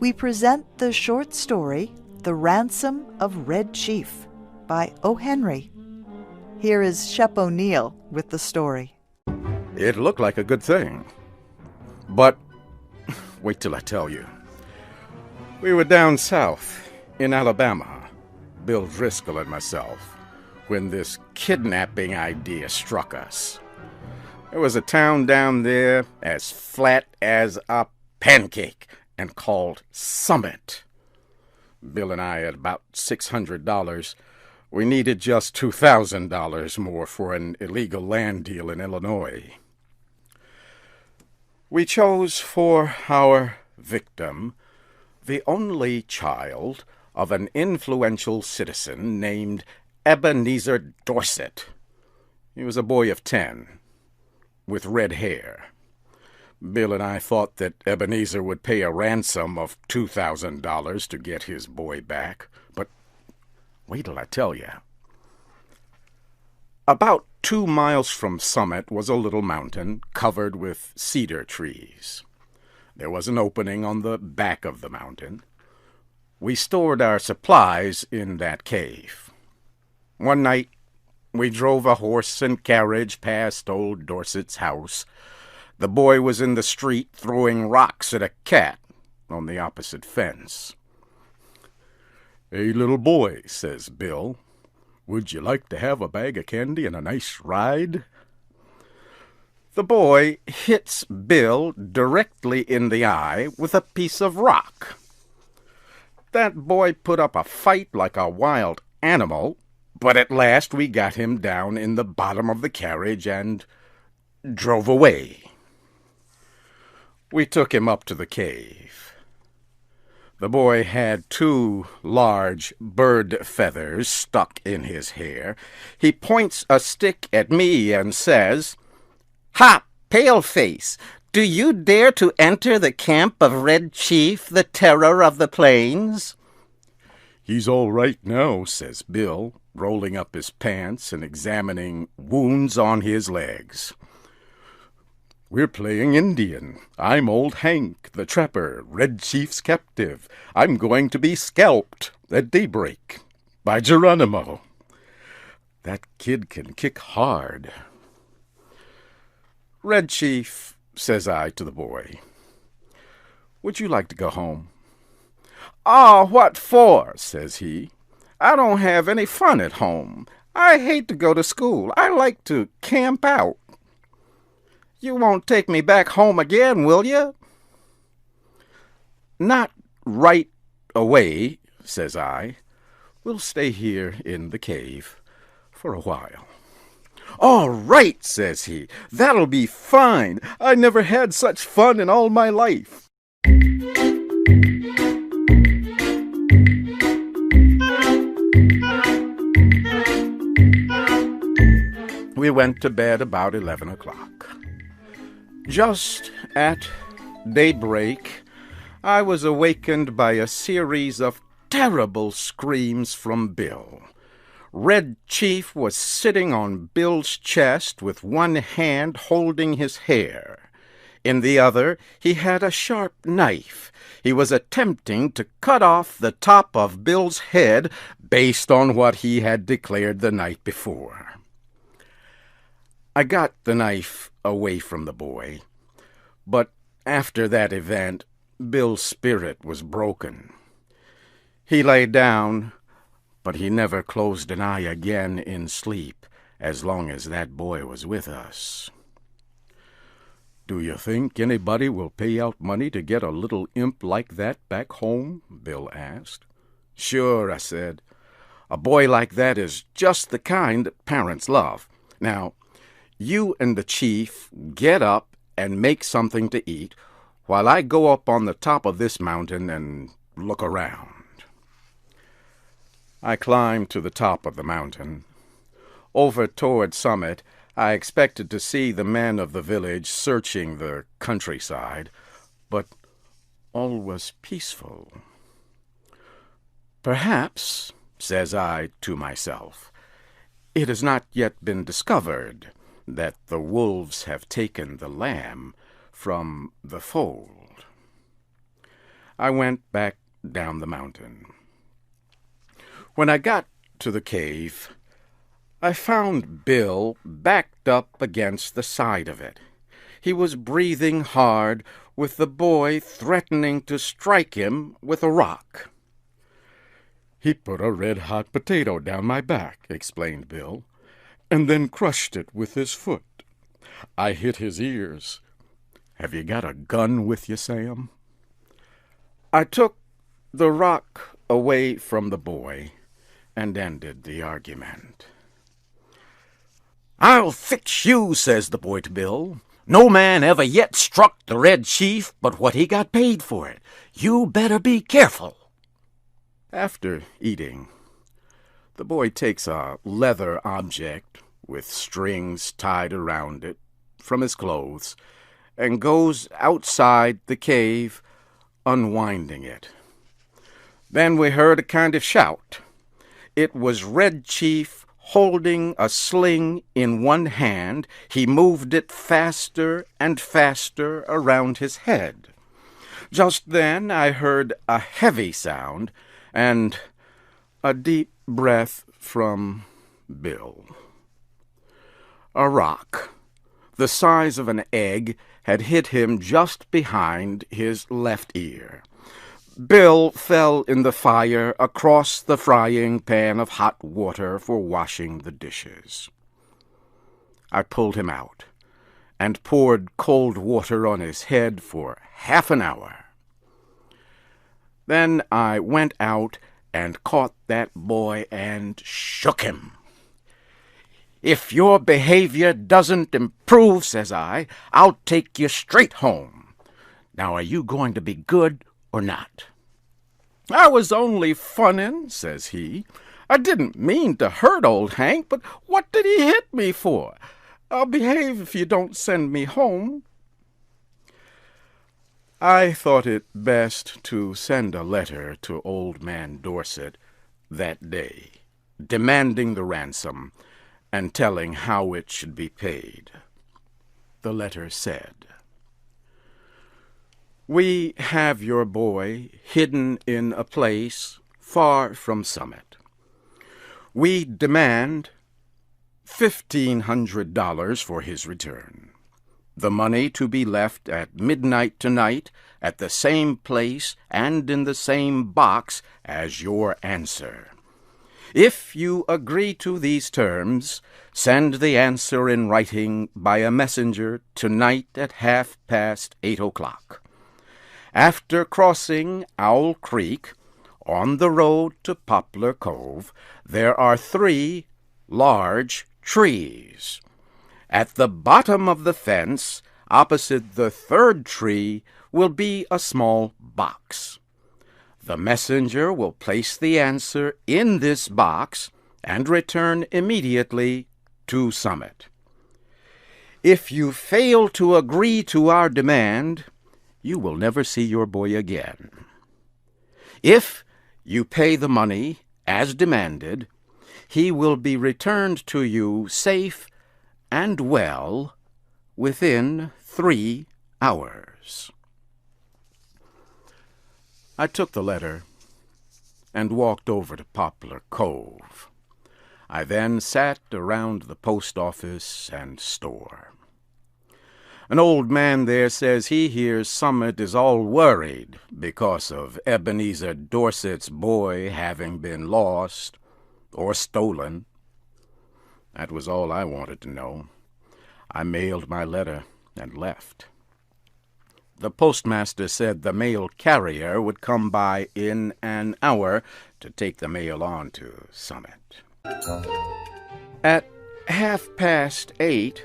we present the short story, The Ransom of Red Chief, by O. Henry. Here is Shep O'Neill with the story. It looked like a good thing. But wait till I tell you. We were down south in Alabama, Bill Driscoll and myself, when this kidnapping idea struck us. There was a town down there as flat as a pancake and called Summit. Bill and I had about $600. We needed just $2,000 more for an illegal land deal in Illinois. We chose for our victim the only child of an influential citizen named Ebenezer Dorset. He was a boy of 10, with red hair. Bill and I thought that Ebenezer would pay a ransom of $2,000 to get his boy back, but wait till I tell you. About 2 miles from Summit was a little mountain covered with cedar trees. There was an opening on the back of the mountain. We stored our supplies in that cave. One night, we drove a horse and carriage past old Dorset's house. The boy was in the street throwing rocks at a cat on the opposite fence. "Hey, little boy," says Bill, "would you like to have a bag of candy and a nice ride?" The boy hits Bill directly in the eye with a piece of rock. That boy put up a fight like a wild animal, but at last we got him down in the bottom of the carriage and drove away. We took him up to the cave. The boy had 2 large bird feathers stuck in his hair. He points a stick at me and says, "Ha, paleface, do you dare to enter the camp of Red Chief, the terror of the plains?" "He's all right now," says Bill, rolling up his pants and examining wounds on his legs. "We're playing Indian. I'm old Hank, the trapper, Red Chief's captive. I'm going to be scalped at daybreak by Geronimo. That kid can kick hard." "Red Chief," says I to the boy, "would you like to go home?" "Oh, what for?" says he. "I don't have any fun at home. I hate to go to school. I like to camp out." "You won't take me back home again, will you?" "Not right away," says I. "We'll stay here in the cave for a while." "All right," says he. "That'll be fine. I never had such fun in all my life." We went to bed about 11 o'clock. Just at daybreak, I was awakened by a series of terrible screams from Bill. Red Chief was sitting on Bill's chest with one hand holding his hair. In the other, he had a sharp knife. He was attempting to cut off the top of Bill's head based on what he had declared the night before. I got the knife away from the boy, but after that event, Bill's spirit was broken. He lay down, but he never closed an eye again in sleep as long as that boy was with us. "Do you think anybody will pay out money to get a little imp like that back home?" Bill asked. "Sure," I said. "A boy like that is just the kind that parents love. Now, you and the chief get up and make something to eat while I go up on the top of this mountain and look around." I climbed to the top of the mountain. Over toward Summit, I expected to see the men of the village searching the countryside, but all was peaceful. "Perhaps," says I to myself, "it has not yet been discovered that the wolves have taken the lamb from the fold." I went back down the mountain. When I got to the cave, I found Bill backed up against the side of it. He was breathing hard, with the boy threatening to strike him with a rock. "He put a red-hot potato down my back," explained Bill, "and then crushed it with his foot. I hit his ears. Have you got a gun with you, Sam?" I took the rock away from the boy and ended the argument. "I'll fix you," says the boy to Bill. "No man ever yet struck the Red Chief but what he got paid for it. You better be careful." After eating, the boy takes a leather object with strings tied around it from his clothes and goes outside the cave, unwinding it. Then we heard a kind of shout. It was Red Chief holding a sling in one hand. He moved it faster and faster around his head. Just then I heard a heavy sound and a deep breath from Bill. A rock, the size of an egg, had hit him just behind his left ear. Bill fell in the fire across the frying pan of hot water for washing the dishes. I pulled him out and poured cold water on his head for half an hour. Then I went out and caught that boy and shook him. "If your behavior doesn't improve," says I, "I'll take you straight home. Now are you going to be good or not?" "I was only funnin'," says he. "I didn't mean to hurt old Hank, but what did he hit me for? I'll behave if you don't send me home." I thought it best to send a letter to Old Man Dorset that day, demanding the ransom and telling how it should be paid. The letter said, "We have your boy hidden in a place far from Summit. We demand $1,500 for his return. The money to be left at midnight tonight at the same place and in the same box as your answer. If you agree to these terms, send the answer in writing by a messenger tonight at 8:30. After crossing Owl Creek, on the road to Poplar Cove, there are 3 large trees. At the bottom of the fence, opposite the 3rd tree, will be a small box. The messenger will place the answer in this box and return immediately to Summit. If you fail to agree to our demand, you will never see your boy again. If you pay the money as demanded, he will be returned to you safe and well within 3 hours." I took the letter and walked over to Poplar Cove. I then sat around the post office and store. An old man there says he hears Summit is all worried because of Ebenezer Dorset's boy having been lost or stolen. That was all I wanted to know. I mailed my letter and left. The postmaster said the mail carrier would come by in an hour to take the mail on to Summit. At 8:30,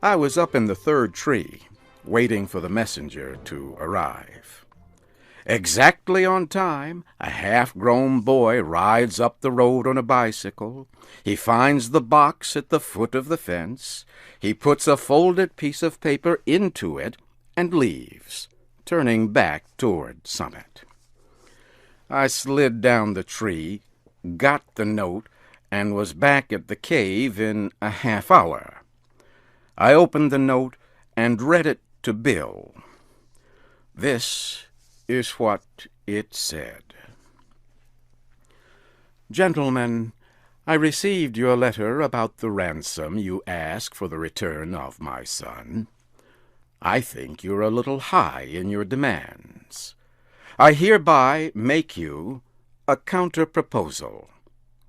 I was up in the 3rd tree, waiting for the messenger to arrive. Exactly on time, a half-grown boy rides up the road on a bicycle. He finds the box at the foot of the fence. He puts a folded piece of paper into it and leaves, turning back toward Summit. I slid down the tree, got the note, and was back at the cave in a half hour. I opened the note and read it to Bill. "This is what it said. Gentlemen, I received your letter about the ransom you ask for the return of my son. I think you're a little high in your demands. I hereby make you a counter-proposal,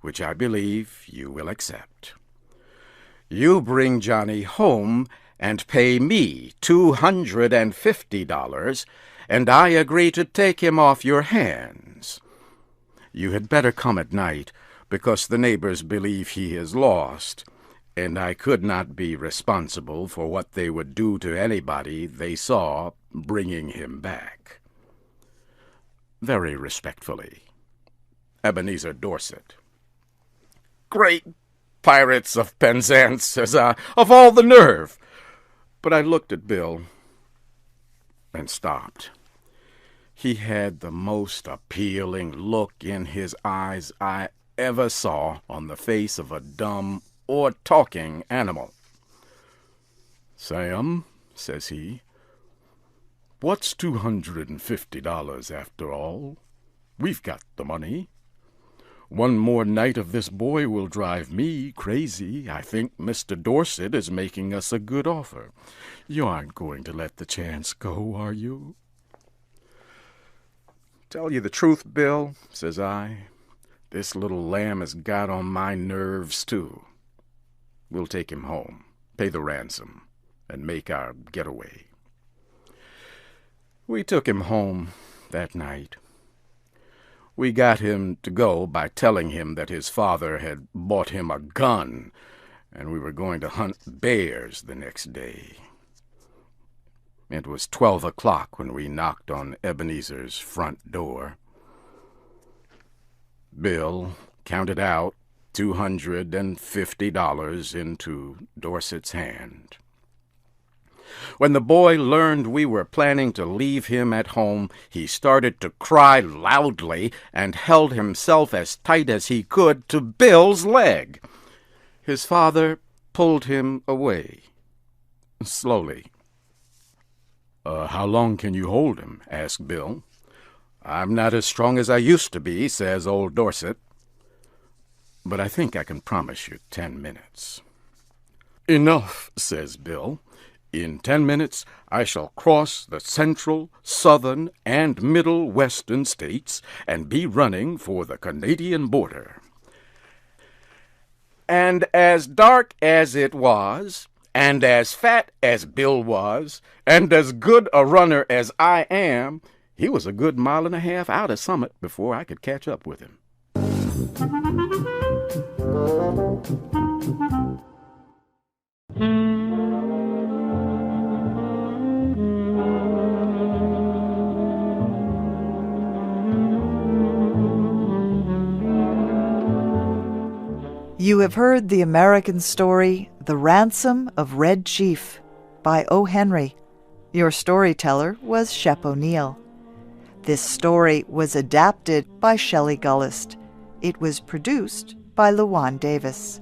which I believe you will accept. You bring Johnny home and pay me $250, and I agree to take him off your hands. You had better come at night, because the neighbors believe he is lost, and I could not be responsible for what they would do to anybody they saw bringing him back. Very respectfully, Ebenezer Dorset. Great pirates of Penzance, says I, of all the nerve! But I looked at Bill and stopped. He had the most appealing look in his eyes I ever saw on the face of a dumb or talking animal. Sam, says he, what's $250 after all? We've got the money. One more night of this boy will drive me crazy. I think Mr. Dorset is making us a good offer. You aren't going to let the chance go, are you? Tell you the truth, Bill, says I, this little lamb has got on my nerves, too. We'll take him home, pay the ransom, and make our getaway. We took him home that night. We got him to go by telling him that his father had bought him a gun, and we were going to hunt bears the next day. It was 12 o'clock when we knocked on Ebenezer's front door. Bill counted out $250 into Dorset's hand. When the boy learned we were planning to leave him at home, he started to cry loudly and held himself as tight as he could to Bill's leg. His father pulled him away, slowly. How long can you hold him? Asked Bill. I'm not as strong as I used to be, says old Dorset. But I think I can promise you 10 minutes. Enough, says Bill. In 10 minutes I shall cross the central, southern, and middle western states and be running for the Canadian border. And as dark as it was, and as fat as Bill was, and as good a runner as I am, he was a good mile and a half out of Summit before I could catch up with him. You have heard the American story, The Ransom of Red Chief, by O. Henry. Your storyteller was Shep O'Neill. This story was adapted by Shelley Gullist. It was produced by LaJuan Davis.